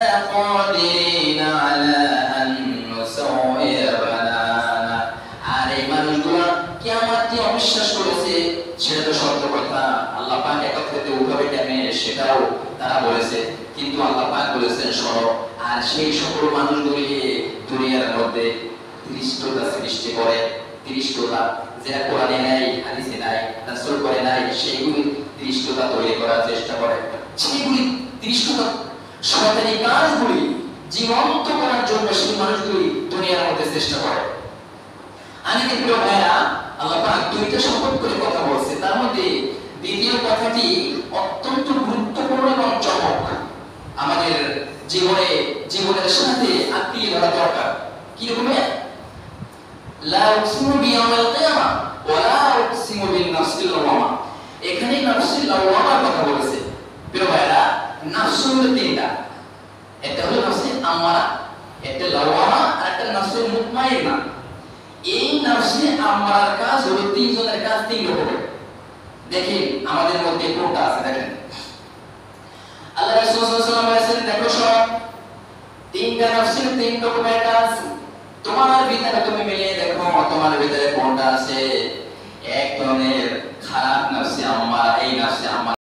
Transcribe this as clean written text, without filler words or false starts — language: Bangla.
قادرين على أن نسوي بنانا আর এই মানুষগুলো কিয়ামতকে অবিশ্বাস করেছে সেটা তো সত্য কথা। আল্লাহ পাক এক থেকে উঠাবে কেমনে সেটাও তারা বলেছে, কিন্তু আল্লাহ পাক বলেছেন শোনো, আর সেই সকল মানুষগুলিকে দুনিয়ার মধ্যে দৃষ্টতা সৃষ্টি করে, দৃষ্টতা যেটা কোরআনে নাই, হাদিসে নাই, রাসূল করে নাই, সেইগুলি দৃষ্টতা তৈরি করার চেষ্টা করে। সেইগুলি দৃষ্টতা শয়তানি কাজগুলি জীবন্ত করার জন্য সেই মানুষগুলি দুনিয়ার মধ্যে চেষ্টা করে। আমি প্রিয় ভাইরা, আল্লাহ পাক দুইটা শপথ করে কথা বলছে, তার মধ্যে দ্বিতীয় কথাটি অত্যন্ত গুরুত্বপূর্ণ এবং চমক। আমাদের জীবনের সাথে আত্মীয় ধরা দরকার। কি রকম? লা উকসিমু বিয়াউমিল কিয়ামা ওয়া লা উকসিমু বিন নাফসিল লাওয়ামা। এখানে নাফসিল লাওয়ামার কথা বলেছে। প্রিয় ভাইরা, নাফসুল তিনটা, একটা হলো নাফসে আমারা, একটা লাওয়ামা, আর একটা নাফসে মুতমাইন্না। এই নাফসে আমারার কাজ হলো তিনজনের কাজ তিন রকমের। দেখেন আমাদের মধ্যে কোনটা আছে দেখেন। আল্লাহ রাসূল সাল্লাল্লাহু আলাইহি ওয়াসাল্লাম বলেছেন, দেখো সব তিনটা নাফসের তিন রকমের কাজ। তোমার ভিতরে তুমি মিলিয়ে দেখো তোমার ভিতরে কোনটা আছে। এক ধরনের খারাপ নাফসে আমারা, এই নাফসে আমারা